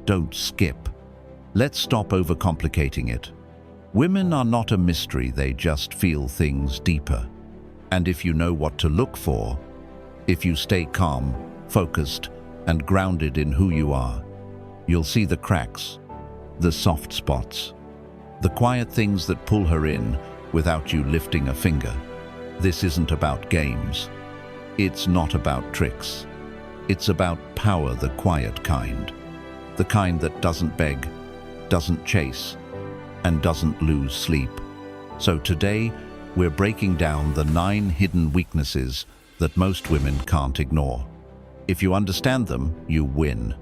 don't skip. Let's stop overcomplicating it. Women are not a mystery, they just feel things deeper. And if you know what to look for, if you stay calm, focused, and grounded in who you are, you'll see the cracks, the soft spots, the quiet things that pull her in without you lifting a finger. This isn't about games. It's not about tricks. It's about power, the quiet kind. The kind that doesn't beg, doesn't chase, and doesn't lose sleep. So today, we're breaking down the 9 hidden weaknesses that most women can't ignore. If you understand them, you win.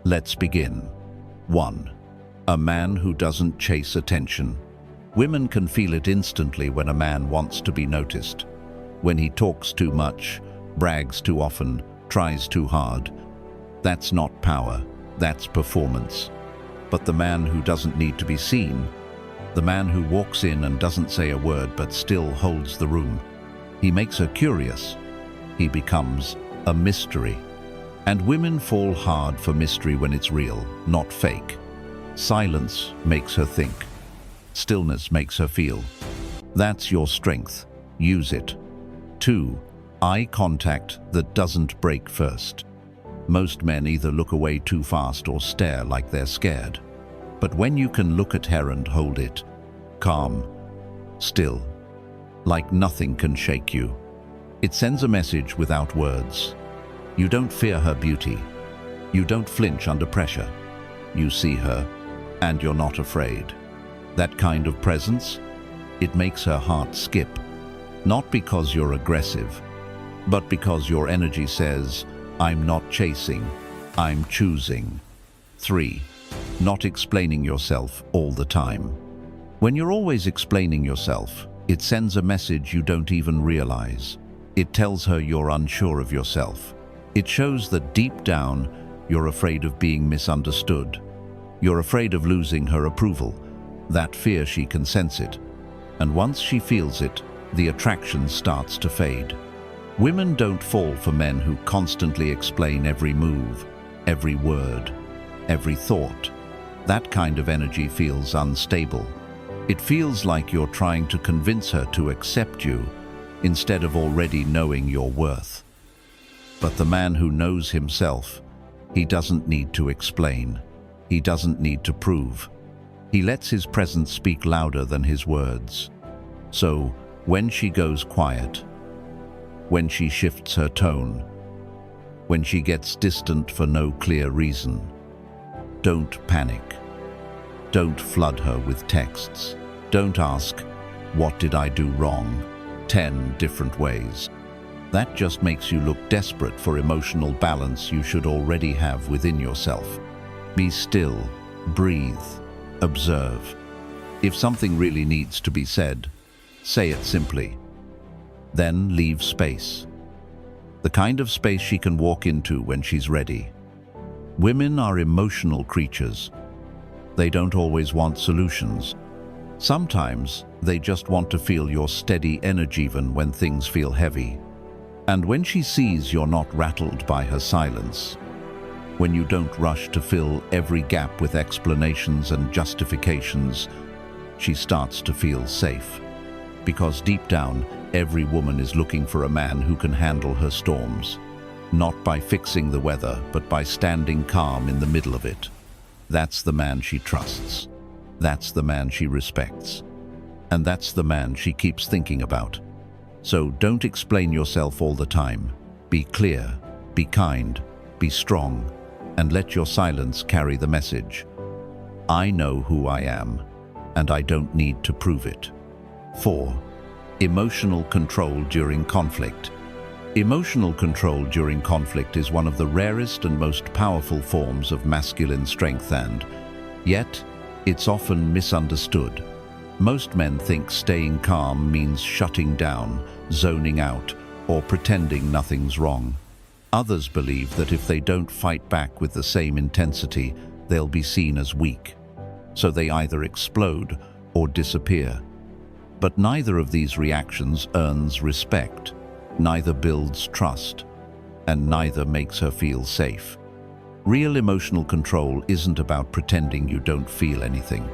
Let's begin. 1. A man who doesn't chase attention. Women can feel it instantly when a man wants to be noticed. When he talks too much, brags too often, tries too hard. That's not power, that's performance. But the man who doesn't need to be seen, the man who walks in and doesn't say a word but still holds the room, he makes her curious. He becomes a mystery. And women fall hard for mystery when it's real, not fake. Silence makes her think. Stillness makes her feel. That's your strength. Use it. 2. Eye contact that doesn't break first. Most men either look away too fast or stare like they're scared. But when you can look at her and hold it, calm, still, like nothing can shake you, it sends a message without words. You don't fear her beauty. You don't flinch under pressure. You see her, and you're not afraid. That kind of presence, it makes her heart skip. Not because you're aggressive, but because your energy says, I'm not chasing, I'm choosing. 3. Not explaining yourself all the time. When you're always explaining yourself, it sends a message you don't even realize. It tells her you're unsure of yourself. It shows that deep down, you're afraid of being misunderstood. You're afraid of losing her approval. That fear, she can sense it. And once she feels it, the attraction starts to fade. Women don't fall for men who constantly explain every move, every word, every thought. That kind of energy feels unstable. It feels like you're trying to convince her to accept you instead of already knowing your worth. But the man who knows himself, he doesn't need to explain. He doesn't need to prove. He lets his presence speak louder than his words. So, when she goes quiet, when she shifts her tone, when she gets distant for no clear reason, don't panic. Don't flood her with texts. Don't ask, what did I do wrong? 10 different ways. That just makes you look desperate for emotional balance you should already have within yourself. Be still, breathe, observe. If something really needs to be said, say it simply. Then leave space. The kind of space she can walk into when she's ready. Women are emotional creatures. They don't always want solutions. Sometimes they just want to feel your steady energy even when things feel heavy. And when she sees you're not rattled by her silence, when you don't rush to fill every gap with explanations and justifications, she starts to feel safe. Because deep down, every woman is looking for a man who can handle her storms. Not by fixing the weather, but by standing calm in the middle of it. That's the man she trusts. That's the man she respects. And that's the man she keeps thinking about. So don't explain yourself all the time. Be clear, be kind, be strong, and let your silence carry the message. I know who I am, and I don't need to prove it. 4. Emotional control during conflict. Emotional control during conflict is one of the rarest and most powerful forms of masculine strength, and yet it's often misunderstood. Most men think staying calm means shutting down, zoning out, or pretending nothing's wrong. Others believe that if they don't fight back with the same intensity, they'll be seen as weak. So they either explode or disappear. But neither of these reactions earns respect, neither builds trust, and neither makes her feel safe. Real emotional control isn't about pretending you don't feel anything.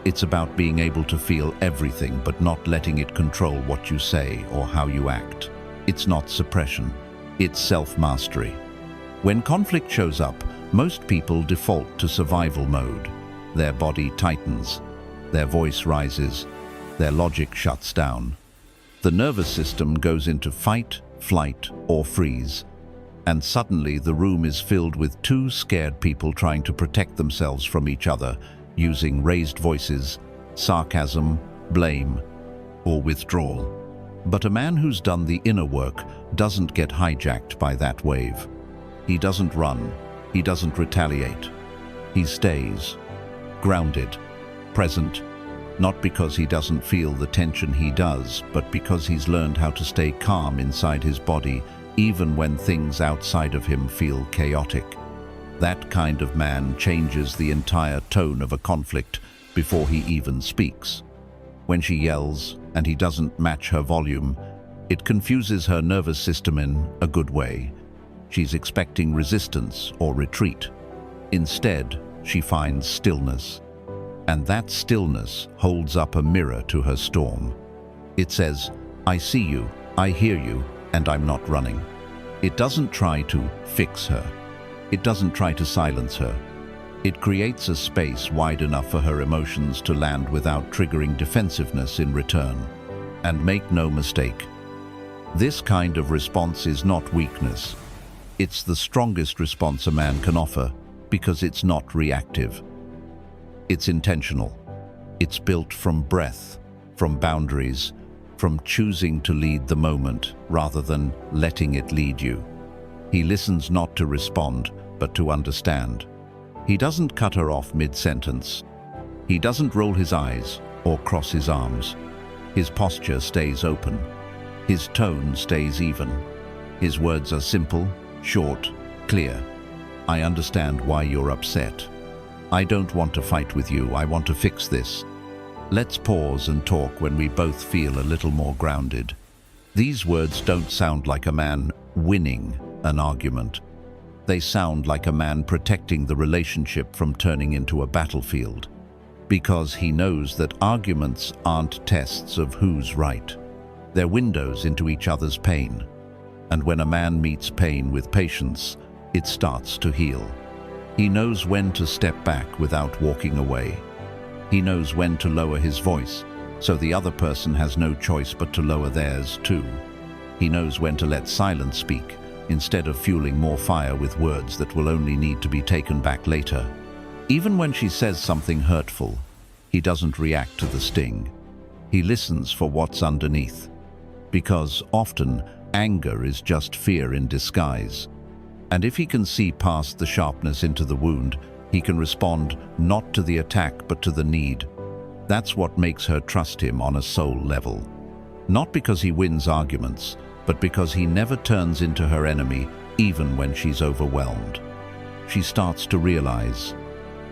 It's about being able to feel everything but not letting it control what you say or how you act. It's not suppression, it's self-mastery. When conflict shows up, most people default to survival mode. Their body tightens, their voice rises, their logic shuts down. The nervous system goes into fight, flight, or freeze, and suddenly the room is filled with two scared people trying to protect themselves from each other, using raised voices, sarcasm, blame, or withdrawal. But a man who's done the inner work doesn't get hijacked by that wave. He doesn't run, he doesn't retaliate. He stays grounded, present, not because he doesn't feel the tension he does, but because he's learned how to stay calm inside his body, even when things outside of him feel chaotic. That kind of man changes the entire tone of a conflict before he even speaks. When she yells and he doesn't match her volume, it confuses her nervous system in a good way. She's expecting resistance or retreat. Instead, she finds stillness. And that stillness holds up a mirror to her storm. It says, "I see you, I hear you, and I'm not running." It doesn't try to fix her. It doesn't try to silence her. It creates a space wide enough for her emotions to land without triggering defensiveness in return. And make no mistake, this kind of response is not weakness. It's the strongest response a man can offer because it's not reactive. It's intentional. It's built from breath, from boundaries, from choosing to lead the moment rather than letting it lead you. He listens not to respond, but to understand. He doesn't cut her off mid-sentence. He doesn't roll his eyes or cross his arms. His posture stays open. His tone stays even. His words are simple, short, clear. "I understand why you're upset. I don't want to fight with you, I want to fix this. Let's pause and talk when we both feel a little more grounded." These words don't sound like a man winning an argument. They sound like a man protecting the relationship from turning into a battlefield. Because he knows that arguments aren't tests of who's right. They're windows into each other's pain. And when a man meets pain with patience, it starts to heal. He knows when to step back without walking away. He knows when to lower his voice, so the other person has no choice but to lower theirs too. He knows when to let silence speak, instead of fueling more fire with words that will only need to be taken back later. Even when she says something hurtful, he doesn't react to the sting. He listens for what's underneath. Because often, anger is just fear in disguise. And if he can see past the sharpness into the wound, he can respond not to the attack but to the need. That's what makes her trust him on a soul level. Not because he wins arguments, but because he never turns into her enemy, even when she's overwhelmed. She starts to realize,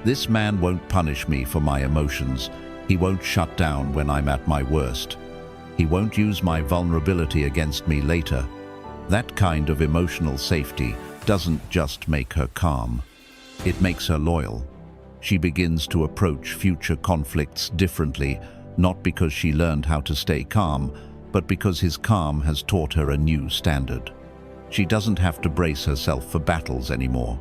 this man won't punish me for my emotions. He won't shut down when I'm at my worst. He won't use my vulnerability against me later. That kind of emotional safety doesn't just make her calm. It makes her loyal. She begins to approach future conflicts differently, not because she learned how to stay calm, but because his calm has taught her a new standard. She doesn't have to brace herself for battles anymore.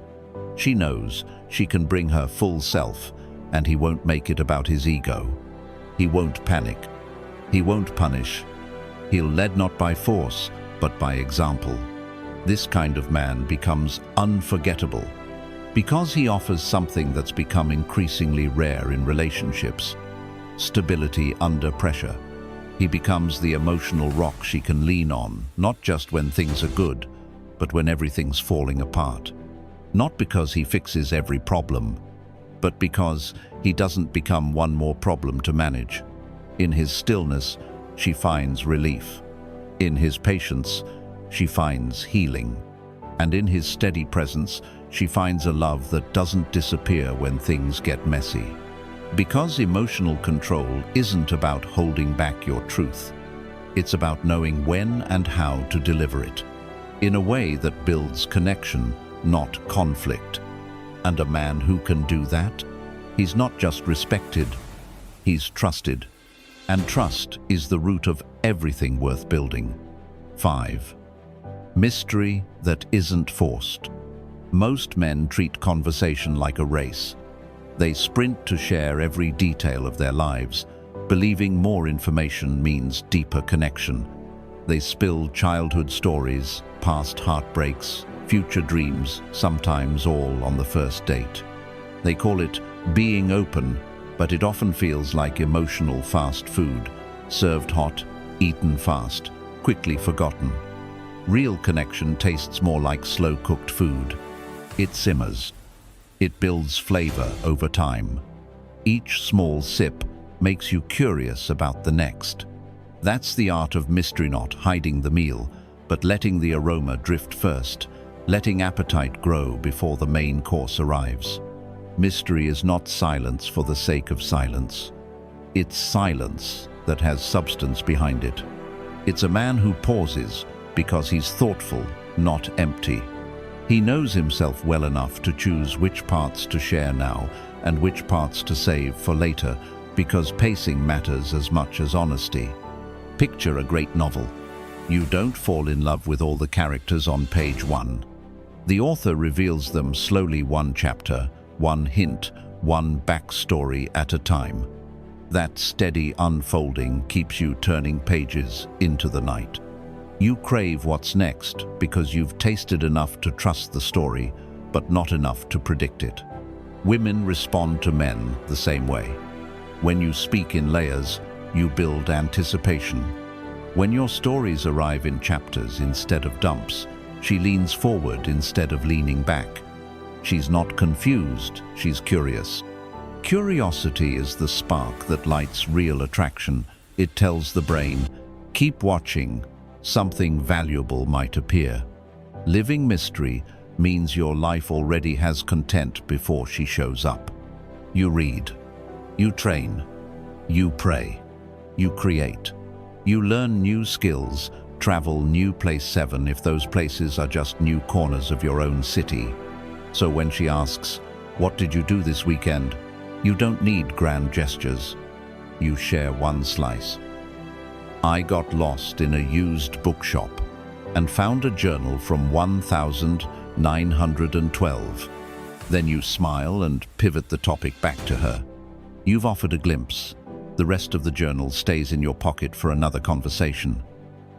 She knows she can bring her full self, and he won't make it about his ego. He won't panic. He won't punish. He'll lead not by force, but by example. This kind of man becomes unforgettable because he offers something that's become increasingly rare in relationships: stability under pressure. He becomes the emotional rock she can lean on, not just when things are good, but when everything's falling apart. Not because he fixes every problem, but because he doesn't become one more problem to manage. In his stillness, she finds relief. In his patience, she finds healing. And in his steady presence, she finds a love that doesn't disappear when things get messy. Because emotional control isn't about holding back your truth. It's about knowing when and how to deliver it, in a way that builds connection, not conflict. And a man who can do that, he's not just respected, he's trusted. And trust is the root of everything worth building. 5. Mystery that isn't forced. Most men treat conversation like a race. They sprint to share every detail of their lives, believing more information means deeper connection. They spill childhood stories, past heartbreaks, future dreams, sometimes all on the first date. They call it being open, but it often feels like emotional fast food, served hot, eaten fast, quickly forgotten. Real connection tastes more like slow-cooked food. It simmers. It builds flavor over time. Each small sip makes you curious about the next. That's the art of mystery, not hiding the meal, but letting the aroma drift first, letting appetite grow before the main course arrives. Mystery is not silence for the sake of silence. It's silence that has substance behind it. It's a man who pauses because he's thoughtful, not empty. He knows himself well enough to choose which parts to share now and which parts to save for later, because pacing matters as much as honesty. Picture a great novel. You don't fall in love with all the characters on page 1. The author reveals them slowly, one chapter, one hint, one backstory at a time. That steady unfolding keeps you turning pages into the night. You crave what's next because you've tasted enough to trust the story, but not enough to predict it. Women respond to men the same way. When you speak in layers, you build anticipation. When your stories arrive in chapters instead of dumps, she leans forward instead of leaning back. She's not confused, she's curious. Curiosity is the spark that lights real attraction. It tells the brain, keep watching, something valuable might appear. Living mystery means your life already has content before she shows up. You read, you train, you pray, you create. You learn new skills, travel new place 7 if those places are just new corners of your own city. So when she asks, what did you do this weekend? You don't need grand gestures. You share one slice. I got lost in a used bookshop and found a journal from 1912. Then you smile and pivot the topic back to her. You've offered a glimpse. The rest of the journal stays in your pocket for another conversation.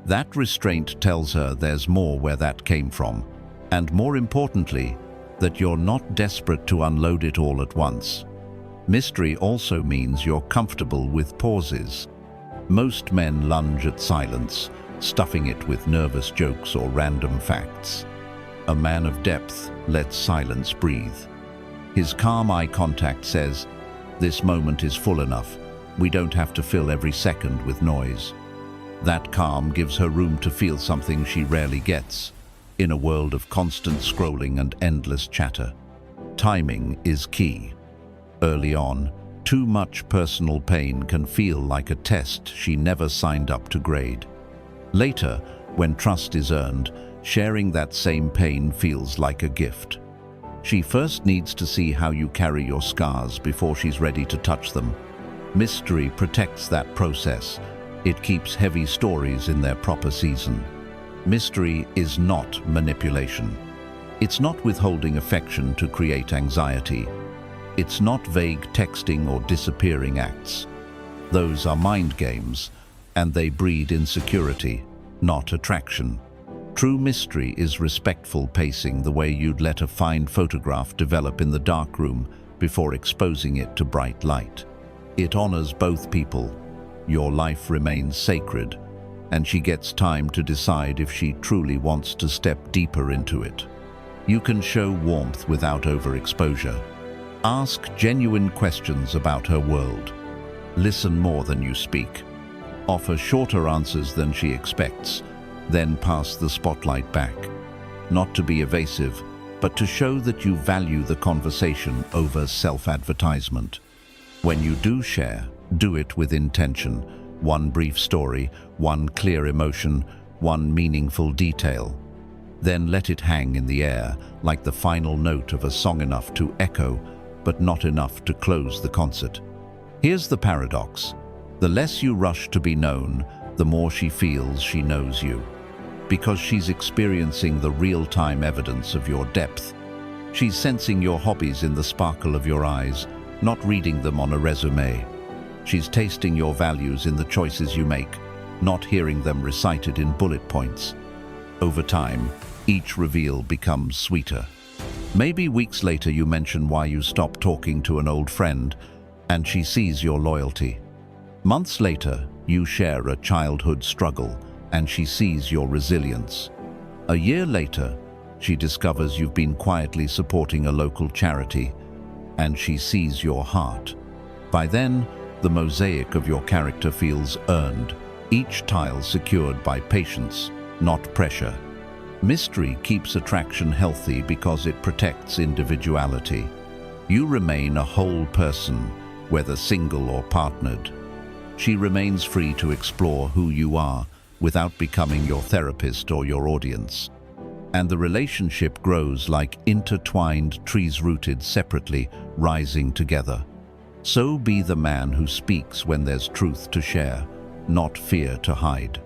That restraint tells her there's more where that came from, and more importantly, that you're not desperate to unload it all at once. Mystery also means you're comfortable with pauses. Most men lunge at silence, stuffing it with nervous jokes or random facts. A man of depth lets silence breathe. His calm eye contact says, this moment is full enough. We don't have to fill every second with noise. That calm gives her room to feel something she rarely gets in a world of constant scrolling and endless chatter. Timing is key. Early on, too much personal pain can feel like a test she never signed up to grade. Later, when trust is earned, sharing that same pain feels like a gift. She first needs to see how you carry your scars before she's ready to touch them. Mystery protects that process. It keeps heavy stories in their proper season. Mystery is not manipulation. It's not withholding affection to create anxiety. It's not vague texting or disappearing acts. Those are mind games, and they breed insecurity, not attraction. True mystery is respectful pacing, the way you'd let a fine photograph develop in the darkroom before exposing it to bright light. It honors both people. Your life remains sacred, and she gets time to decide if she truly wants to step deeper into it. You can show warmth without overexposure. Ask genuine questions about her world. Listen more than you speak. Offer shorter answers than she expects, then pass the spotlight back. Not to be evasive, but to show that you value the conversation over self-advertisement. When you do share, do it with intention. One brief story, one clear emotion, one meaningful detail. Then let it hang in the air like the final note of a song, enough to echo, but not enough to close the concert. Here's the paradox. The less you rush to be known, the more she feels she knows you. Because she's experiencing the real-time evidence of your depth. She's sensing your hobbies in the sparkle of your eyes, not reading them on a resume. She's tasting your values in the choices you make, not hearing them recited in bullet points. Over time, each reveal becomes sweeter. Maybe weeks later you mention why you stopped talking to an old friend, and she sees your loyalty. Months later, you share a childhood struggle, and she sees your resilience. A year later, she discovers you've been quietly supporting a local charity, and she sees your heart. By then, the mosaic of your character feels earned, each tile secured by patience, not pressure. Mystery keeps attraction healthy because it protects individuality. You remain a whole person, whether single or partnered. She remains free to explore who you are without becoming your therapist or your audience. And the relationship grows like intertwined trees rooted separately, rising together. So be the man who speaks when there's truth to share, not fear to hide.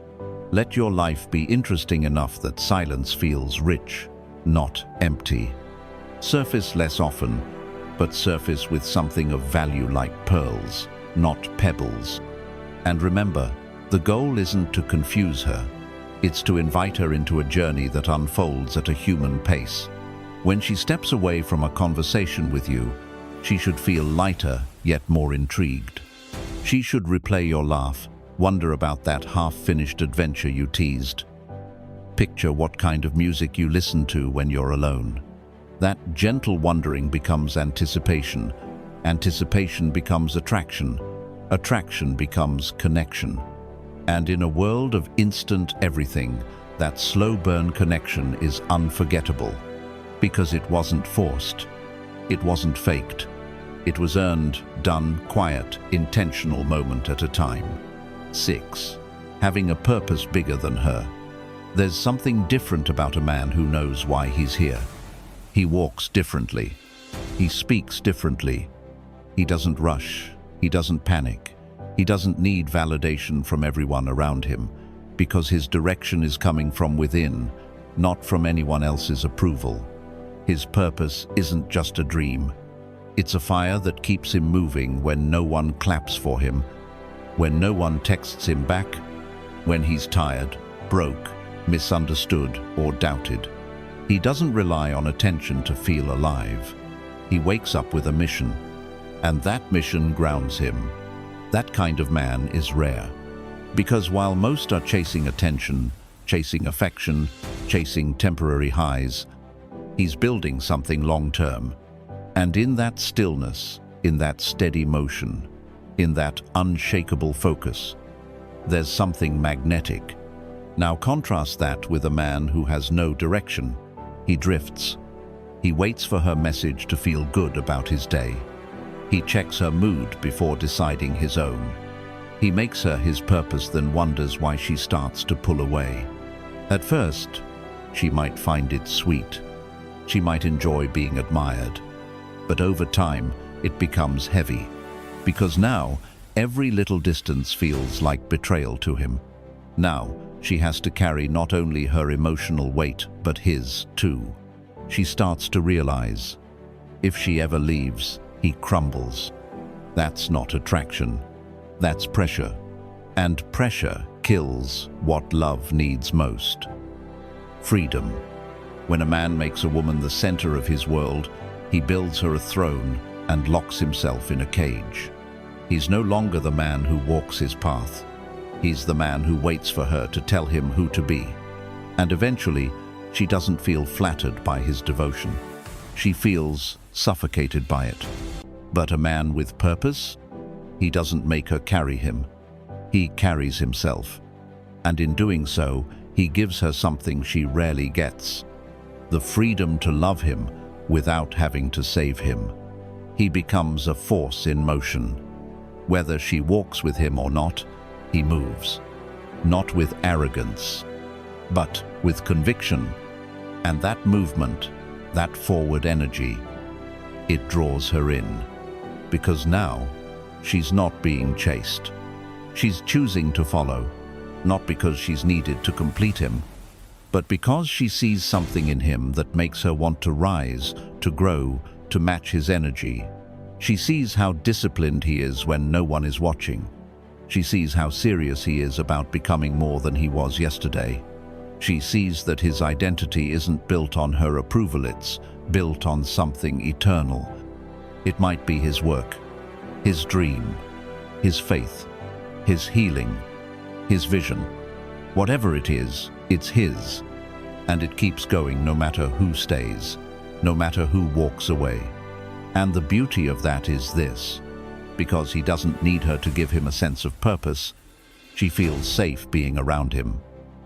Let your life be interesting enough that silence feels rich, not empty. Surface less often, but surface with something of value like pearls, not pebbles. And remember, the goal isn't to confuse her. It's to invite her into a journey that unfolds at a human pace. When she steps away from a conversation with you, she should feel lighter, yet more intrigued. She should replay your laugh, wonder about that half-finished adventure you teased. Picture what kind of music you listen to when you're alone. That gentle wondering becomes anticipation. Anticipation becomes attraction. Attraction becomes connection. And in a world of instant everything, that slow burn connection is unforgettable. Because it wasn't forced. It wasn't faked. It was earned, done, quiet, intentional moment at a time. 6. Having a purpose bigger than her. There's something different about a man who knows why he's here. He walks differently. He speaks differently. He doesn't rush. He doesn't panic. He doesn't need validation from everyone around him, because his direction is coming from within, not from anyone else's approval. His purpose isn't just a dream. It's a fire that keeps him moving when no one claps for him, when no one texts him back, when he's tired, broke, misunderstood, or doubted. He doesn't rely on attention to feel alive. He wakes up with a mission, and that mission grounds him. That kind of man is rare. Because while most are chasing attention, chasing affection, chasing temporary highs, he's building something long-term. And in that stillness, in that steady motion, in that unshakable focus, there's something magnetic. Now contrast that with a man who has no direction. He drifts. He waits for her message to feel good about his day. He checks her mood before deciding his own. He makes her his purpose, then wonders why she starts to pull away. At first, she might find it sweet. She might enjoy being admired. But over time, it becomes heavy. Because now, every little distance feels like betrayal to him. Now, she has to carry not only her emotional weight, but his too. She starts to realize, if she ever leaves, he crumbles. That's not attraction. That's pressure. And pressure kills what love needs most. Freedom. When a man makes a woman the center of his world, he builds her a throne and locks himself in a cage. He's no longer the man who walks his path. He's the man who waits for her to tell him who to be. And eventually, she doesn't feel flattered by his devotion. She feels suffocated by it. But a man with purpose? He doesn't make her carry him. He carries himself. And in doing so, he gives her something she rarely gets: the freedom to love him without having to save him. He becomes a force in motion. Whether she walks with him or not, he moves. Not with arrogance, but with conviction. And that movement, that forward energy, it draws her in. Because now, she's not being chased. She's choosing to follow, not because she's needed to complete him, but because she sees something in him that makes her want to rise, to grow, to match his energy. She sees how disciplined he is when no one is watching. She sees how serious he is about becoming more than he was yesterday. She sees that his identity isn't built on her approval, it's built on something eternal. It might be his work, his dream, his faith, his healing, his vision. Whatever it is, it's his. And it keeps going no matter who stays, no matter who walks away. And the beauty of that is this: because he doesn't need her to give him a sense of purpose, she feels safe being around him,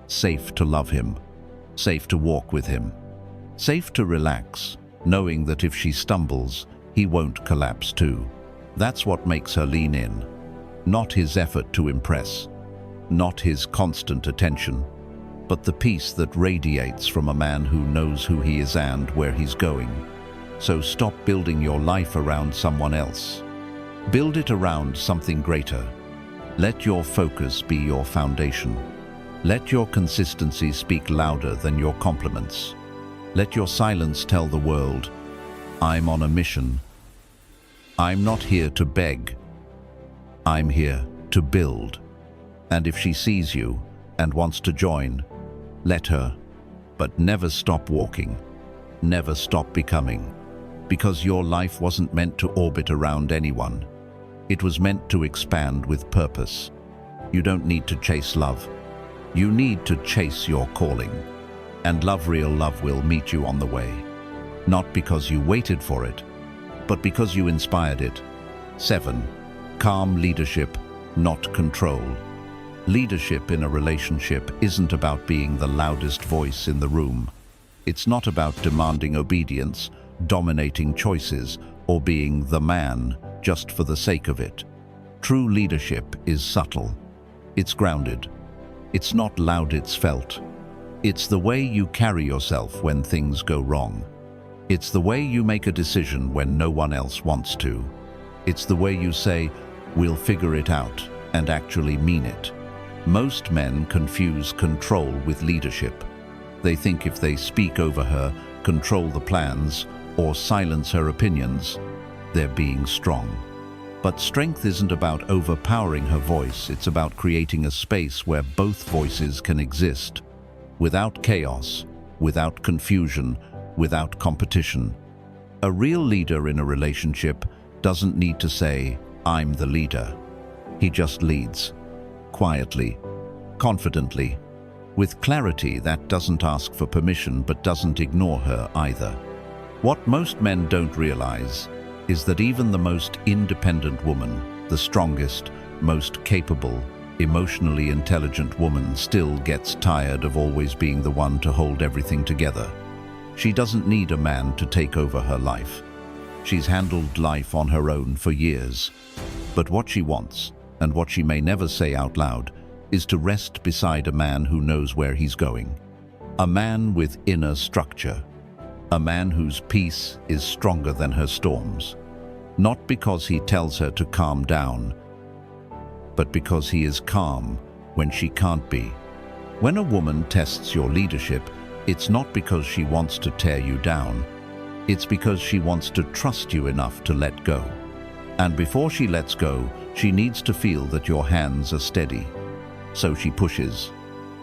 safe to love him, safe to walk with him, safe to relax, knowing that if she stumbles, he won't collapse too. That's what makes her lean in. Not his effort to impress, not his constant attention, but the peace that radiates from a man who knows who he is and where he's going. So stop building your life around someone else. Build it around something greater. Let your focus be your foundation. Let your consistency speak louder than your compliments. Let your silence tell the world, I'm on a mission. I'm not here to beg. I'm here to build. And if she sees you and wants to join, let her, but never stop walking. Never stop becoming. Because your life wasn't meant to orbit around anyone. It was meant to expand with purpose. You don't need to chase love. You need to chase your calling. And real love will meet you on the way. Not because you waited for it, but because you inspired it. 7. Calm leadership, not control. Leadership in a relationship isn't about being the loudest voice in the room. It's not about demanding obedience, dominating choices, or being the man just for the sake of it. True leadership is subtle. It's grounded. It's not loud, it's felt. It's the way you carry yourself when things go wrong. It's the way you make a decision when no one else wants to. It's the way you say, we'll figure it out, and actually mean it. Most men confuse control with leadership. They think if they speak over her, control the plans, or silence her opinions, they're being strong. But strength isn't about overpowering her voice, it's about creating a space where both voices can exist. Without chaos, without confusion, without competition. A real leader in a relationship doesn't need to say, I'm the leader. He just leads. Quietly, confidently, with clarity that doesn't ask for permission but doesn't ignore her either. What most men don't realize is that even the most independent woman, the strongest, most capable, emotionally intelligent woman still gets tired of always being the one to hold everything together. She doesn't need a man to take over her life. She's handled life on her own for years. But what she wants, and what she may never say out loud, is to rest beside a man who knows where he's going. A man with inner structure. A man whose peace is stronger than her storms. Not because he tells her to calm down, but because he is calm when she can't be. When a woman tests your leadership, it's not because she wants to tear you down. It's because she wants to trust you enough to let go. And before she lets go, she needs to feel that your hands are steady. So she pushes,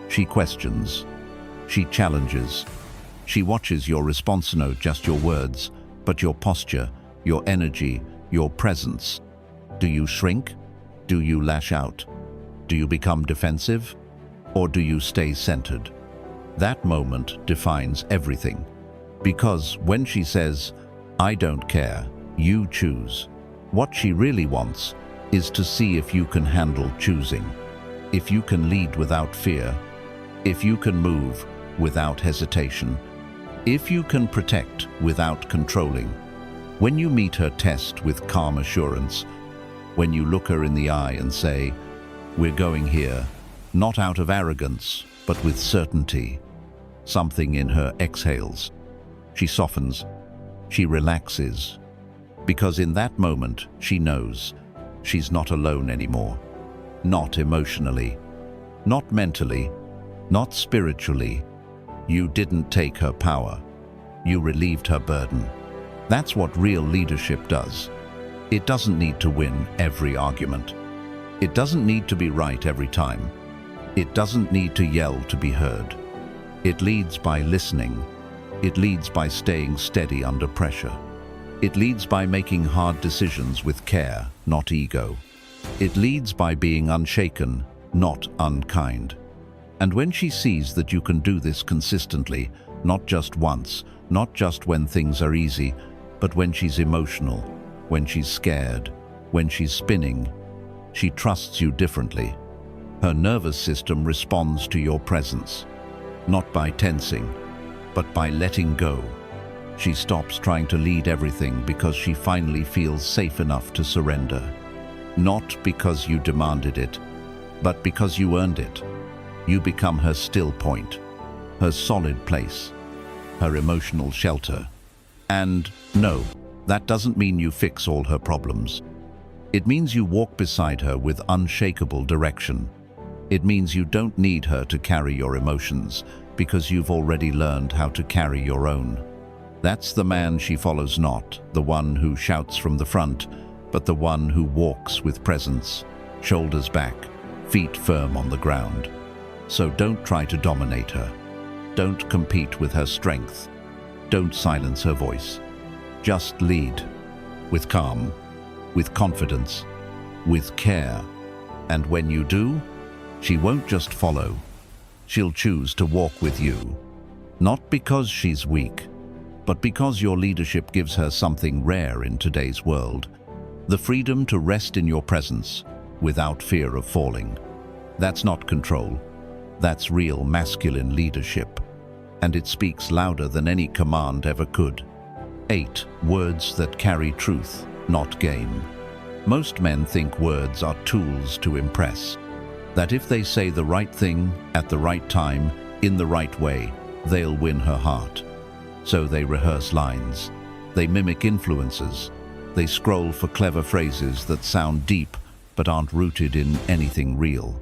she questions, she challenges. She watches your response, not just your words, but your posture, your energy, your presence. Do you shrink? Do you lash out? Do you become defensive? Or do you stay centered? That moment defines everything. Because when she says, I don't care, you choose, what she really wants is to see if you can handle choosing, if you can lead without fear, if you can move without hesitation, if you can protect without controlling. When you meet her test with calm assurance, when you look her in the eye and say, we're going here, not out of arrogance, but with certainty, Something in her exhales. She softens. She relaxes. Because in that moment, she knows she's not alone anymore. Not emotionally. Not mentally. Not spiritually. You didn't take her power. You relieved her burden. That's what real leadership does. It doesn't need to win every argument. It doesn't need to be right every time. It doesn't need to yell to be heard. It leads by listening. It leads by staying steady under pressure. It leads by making hard decisions with care, not ego. It leads by being unshaken, not unkind. And when she sees that you can do this consistently, not just once, not just when things are easy, but when she's emotional, when she's scared, when she's spinning, she trusts you differently. Her nervous system responds to your presence, not by tensing, but by letting go. She stops trying to lead everything because she finally feels safe enough to surrender. Not because you demanded it, but because you earned it. You become her still point, her solid place, her emotional shelter. And no, that doesn't mean you fix all her problems. It means you walk beside her with unshakable direction. It means you don't need her to carry your emotions because you've already learned how to carry your own. That's the man she follows, not the one who shouts from the front, but the one who walks with presence, shoulders back, feet firm on the ground. So don't try to dominate her. Don't compete with her strength. Don't silence her voice. Just lead, with calm, with confidence, with care. And when you do, she won't just follow. She'll choose to walk with you. Not because she's weak, but because your leadership gives her something rare in today's world. The freedom to rest in your presence without fear of falling. That's not control. That's real masculine leadership. And it speaks louder than any command ever could. 8. Words that carry truth, not game. Most men think words are tools to impress. That if they say the right thing, at the right time, in the right way, they'll win her heart. So they rehearse lines. They mimic influences. They scroll for clever phrases that sound deep but aren't rooted in anything real.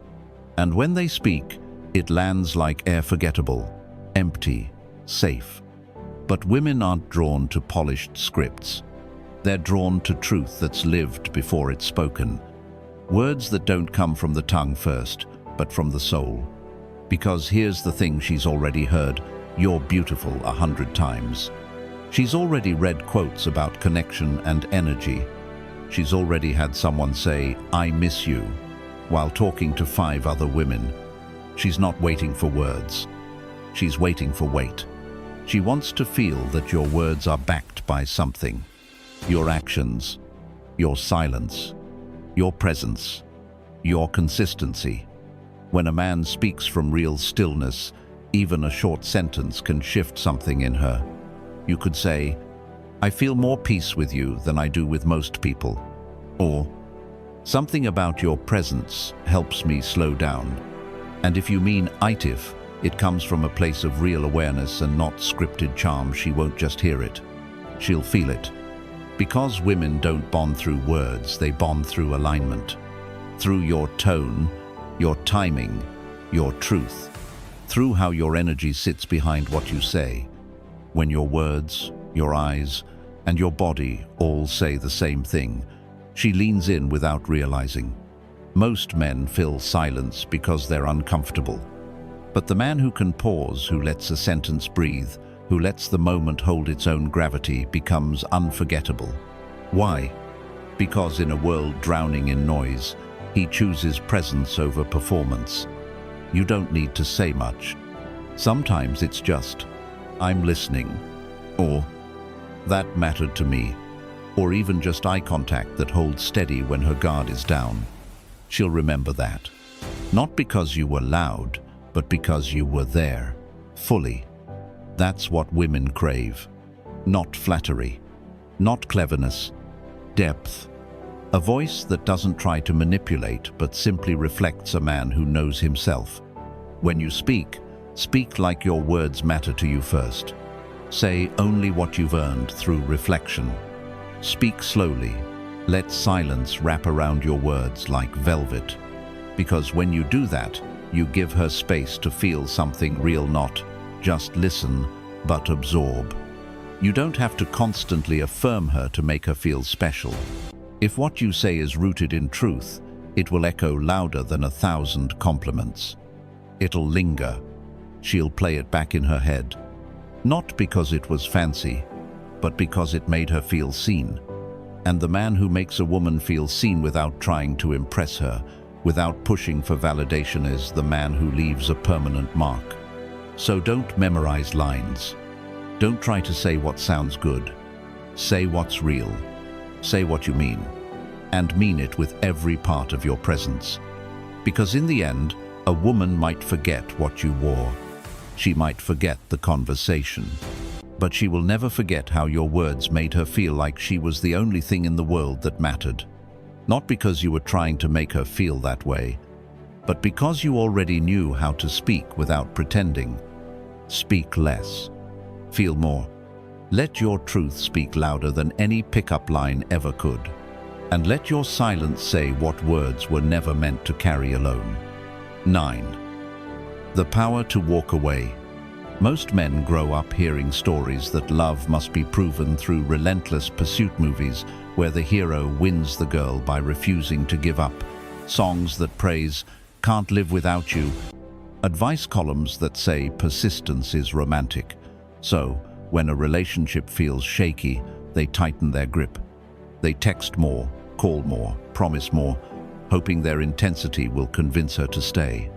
And when they speak, it lands like air, forgettable, empty, safe. But women aren't drawn to polished scripts. They're drawn to truth that's lived before it's spoken. Words that don't come from the tongue first, but from the soul. Because here's the thing she's already heard: you're beautiful 100 times. She's already read quotes about connection and energy. She's already had someone say, "I miss you," while talking to 5 other women. She's not waiting for words. She's waiting for weight. She wants to feel that your words are backed by something. Your actions, your silence, your presence, your consistency. When a man speaks from real stillness, even a short sentence can shift something in her. You could say, "I feel more peace with you than I do with most people." Or, "Something about your presence helps me slow down." And if you mean itif, it comes from a place of real awareness and not scripted charm. She won't just hear it. She'll feel it. Because women don't bond through words, they bond through alignment. Through your tone, your timing, your truth. Through how your energy sits behind what you say. When your words, your eyes, and your body all say the same thing, she leans in without realizing. Most men fill silence because they're uncomfortable. But the man who can pause, who lets a sentence breathe, who lets the moment hold its own gravity, becomes unforgettable. Why? Because in a world drowning in noise, he chooses presence over performance. You don't need to say much. Sometimes it's just, "I'm listening," or "That mattered to me," or even just eye contact that holds steady when her guard is down. She'll remember that. Not because you were loud, but because you were there, fully. That's what women crave. Not flattery, not cleverness, depth. A voice that doesn't try to manipulate, but simply reflects a man who knows himself. When you speak, Speak like your words matter to you first. Say only what you've earned through reflection. Speak slowly. Let silence wrap around your words like velvet. Because when you do that, you give her space to feel something real, not just listen, but absorb. You don't have to constantly affirm her to make her feel special. If what you say is rooted in truth, it will echo louder than 1,000 compliments. It'll linger. She'll play it back in her head. Not because it was fancy, but because it made her feel seen. And the man who makes a woman feel seen without trying to impress her, without pushing for validation, is the man who leaves a permanent mark. So don't memorize lines. Don't try to say what sounds good. Say what's real. Say what you mean. And mean it with every part of your presence. Because in the end, a woman might forget what you wore. She might forget the conversation. But she will never forget how your words made her feel like she was the only thing in the world that mattered. Not because you were trying to make her feel that way, but because you already knew how to speak without pretending. Speak less. Feel more. Let your truth speak louder than any pickup line ever could. And let your silence say what words were never meant to carry alone. 9. The power to walk away. Most men grow up hearing stories that love must be proven through relentless pursuit movies where the hero wins the girl by refusing to give up, songs that praise "can't live without you," advice columns that say persistence is romantic. So, when a relationship feels shaky, they tighten their grip. They text more, call more, promise more, hoping their intensity will convince her to stay.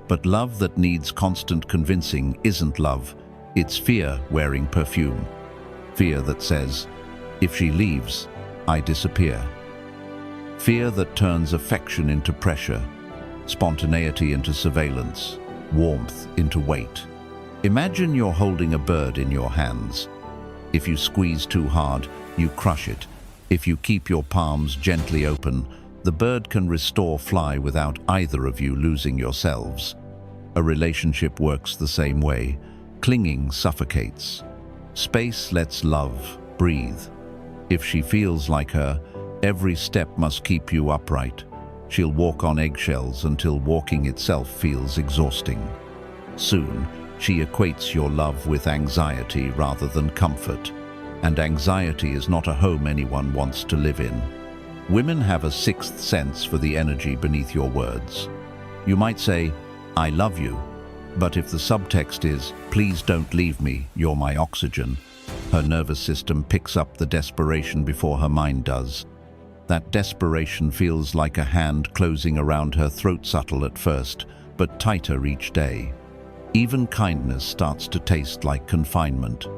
But love that needs constant convincing isn't love, it's fear wearing perfume. Fear that says, if she leaves, I disappear. Fear that turns affection into pressure, spontaneity into surveillance, warmth into weight. Imagine you're holding a bird in your hands. If you squeeze too hard, you crush it. If you keep your palms gently open, the bird can restore fly without either of you losing yourselves. A relationship works the same way. Clinging suffocates. Space lets love breathe. If she feels like her, every step must keep you upright. She'll walk on eggshells until walking itself feels exhausting. Soon, she equates your love with anxiety rather than comfort. And anxiety is not a home anyone wants to live in. Women have a sixth sense for the energy beneath your words. You might say, I love you, but if the subtext is, please don't leave me, you're my oxygen, her nervous system picks up the desperation before her mind does. That desperation feels like a hand closing around her throat, subtle at first, but tighter each day. Even kindness starts to taste like confinement.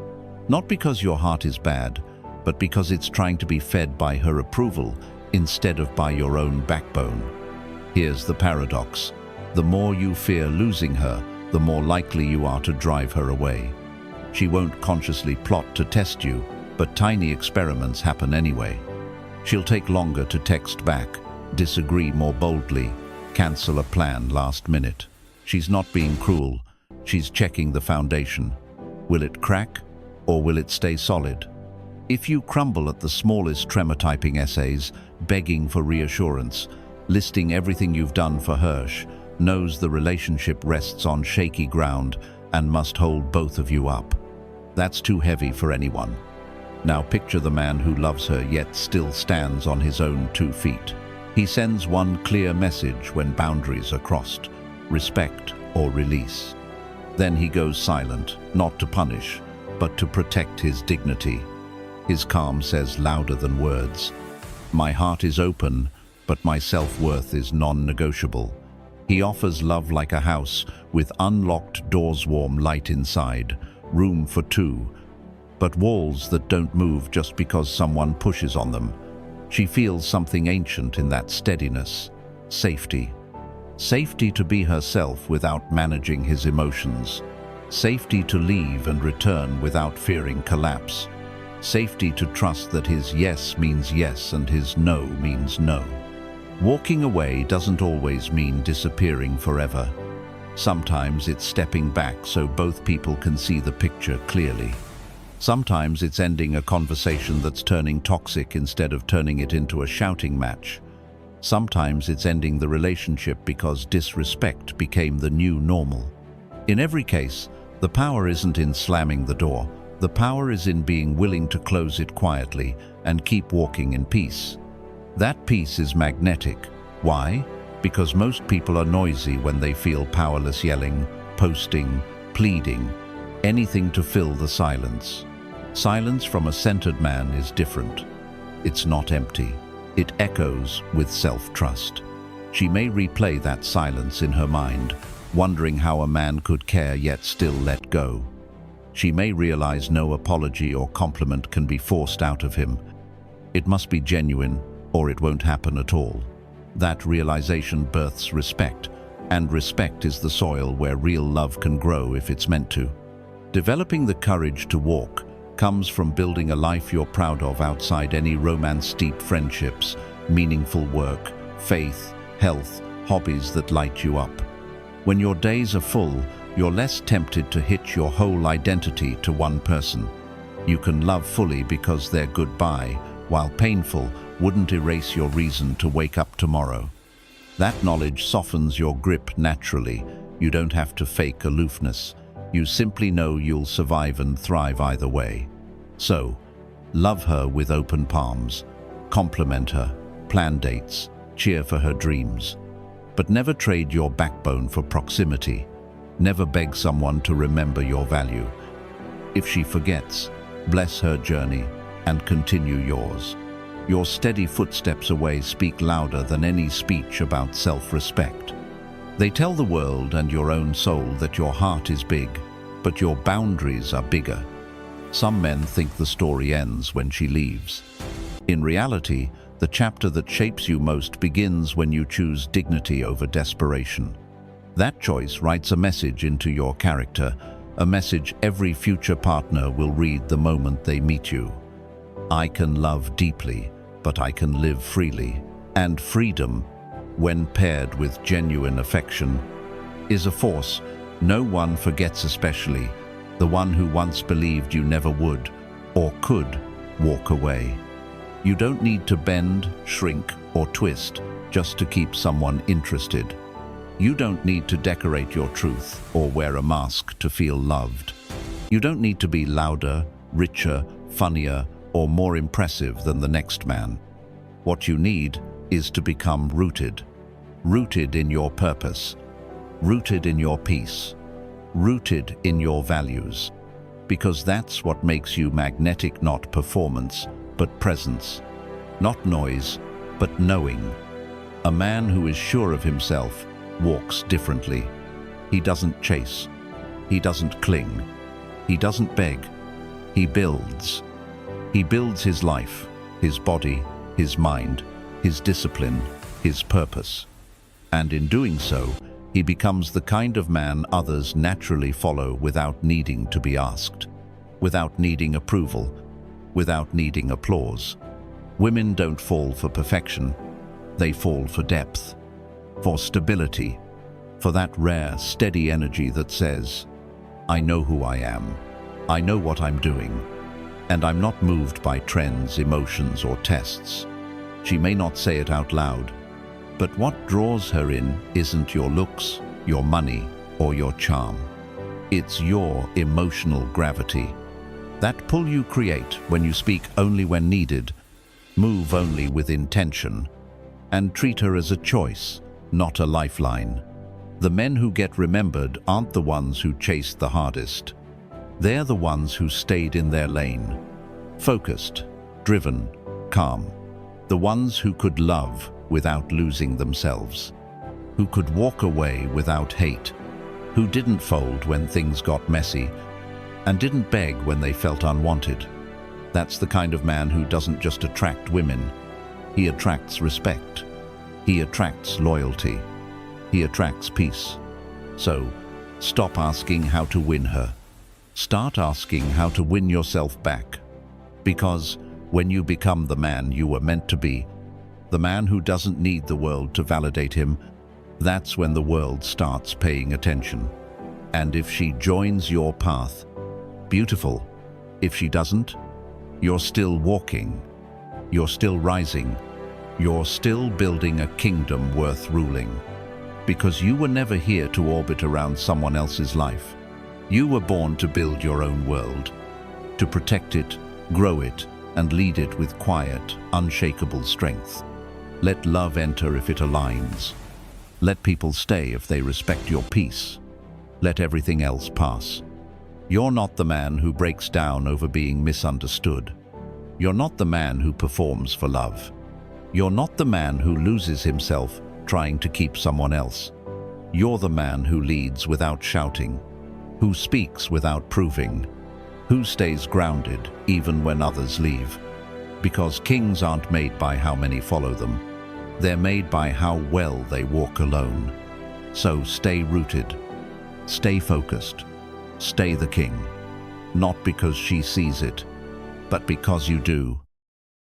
Not because your heart is bad, but because it's trying to be fed by her approval instead of by your own backbone. Here's the paradox. The more you fear losing her, the more likely you are to drive her away. She won't consciously plot to test you, but tiny experiments happen anyway. She'll take longer to text back, disagree more boldly, cancel a plan last minute. She's not being cruel, she's checking the foundation. Will it crack, or will it stay solid? If you crumble at the smallest tremor, typing essays, begging for reassurance, listing everything you've done for her, knows the relationship rests on shaky ground and must hold both of you up. That's too heavy for anyone. Now picture the man who loves her yet still stands on his own 2 feet. He sends one clear message when boundaries are crossed: respect or release. Then he goes silent, not to punish, but to protect his dignity. His calm says louder than words, my heart is open, but my self-worth is non-negotiable. He offers love like a house, with unlocked doors, warm light inside, room for two, but walls that don't move just because someone pushes on them. She feels something ancient in that steadiness. Safety. Safety to be herself without managing his emotions. Safety to leave and return without fearing collapse. Safety to trust that his yes means yes and his no means no. Walking away doesn't always mean disappearing forever. Sometimes it's stepping back so both people can see the picture clearly. Sometimes it's ending a conversation that's turning toxic instead of turning it into a shouting match. Sometimes it's ending the relationship because disrespect became the new normal. In every case, the power isn't in slamming the door. The power is in being willing to close it quietly and keep walking in peace. That peace is magnetic. Why? Because most people are noisy when they feel powerless, yelling, posting, pleading, anything to fill the silence. Silence from a centered man is different. It's not empty. It echoes with self-trust. She may replay that silence in her mind, wondering how a man could care yet still let go. She may realize no apology or compliment can be forced out of him. It must be genuine, or it won't happen at all. That realization births respect, and respect is the soil where real love can grow if it's meant to. Developing the courage to walk comes from building a life you're proud of outside any romance-steeped friendships, meaningful work, faith, health, hobbies that light you up. When your days are full, you're less tempted to hitch your whole identity to one person. You can love fully because their goodbye, while painful, wouldn't erase your reason to wake up tomorrow. That knowledge softens your grip naturally. You don't have to fake aloofness. You simply know you'll survive and thrive either way. So, love her with open palms, compliment her, plan dates, cheer for her dreams. But never trade your backbone for proximity. Never beg someone to remember your value. If she forgets, bless her journey and continue yours. Your steady footsteps away speak louder than any speech about self-respect. They tell the world and your own soul that your heart is big, but your boundaries are bigger. Some men think the story ends when she leaves. In reality, the chapter that shapes you most begins when you choose dignity over desperation. That choice writes a message into your character, a message every future partner will read the moment they meet you. I can love deeply, but I can live freely. And freedom, when paired with genuine affection, is a force no one forgets, especially the one who once believed you never would or could walk away. You don't need to bend, shrink, or twist just to keep someone interested. You don't need to decorate your truth or wear a mask to feel loved. You don't need to be louder, richer, funnier, or more impressive than the next man. What you need is to become rooted. Rooted in your purpose. Rooted in your peace. Rooted in your values. Because that's what makes you magnetic, not performance, but presence. Not noise, but knowing. A man who is sure of himself walks differently. He doesn't chase. He doesn't cling. He doesn't beg. He builds. He builds his life, his body, his mind, his discipline, his purpose. And in doing so, he becomes the kind of man others naturally follow without needing to be asked, without needing approval, without needing applause. Women don't fall for perfection. They fall for depth, for stability, for that rare, steady energy that says, I know who I am, I know what I'm doing, and I'm not moved by trends, emotions, or tests. She may not say it out loud, but what draws her in isn't your looks, your money, or your charm. It's your emotional gravity. That pull you create when you speak only when needed, move only with intention, and treat her as a choice, not a lifeline. The men who get remembered aren't the ones who chased the hardest. They're the ones who stayed in their lane, focused, driven, calm. The ones who could love without losing themselves, who could walk away without hate, who didn't fold when things got messy, and didn't beg when they felt unwanted. That's the kind of man who doesn't just attract women. He attracts respect. He attracts loyalty. He attracts peace. So, stop asking how to win her. Start asking how to win yourself back. Because when you become the man you were meant to be, the man who doesn't need the world to validate him, That's when the world starts paying attention. And if she joins your path, beautiful. If she doesn't, you're still walking. You're still rising. You're still building a kingdom worth ruling. Because you were never here to orbit around someone else's life. You were born to build your own world, to protect it, grow it, and lead it with quiet, unshakable strength. Let love enter if it aligns. Let people stay if they respect your peace. Let everything else pass. You're not the man who breaks down over being misunderstood. You're not the man who performs for love. You're not the man who loses himself trying to keep someone else. You're the man who leads without shouting, who speaks without proving, who stays grounded even when others leave. Because kings aren't made by how many follow them. They're made by how well they walk alone. So stay rooted, stay focused, stay the king. Not because she sees it, but because you do.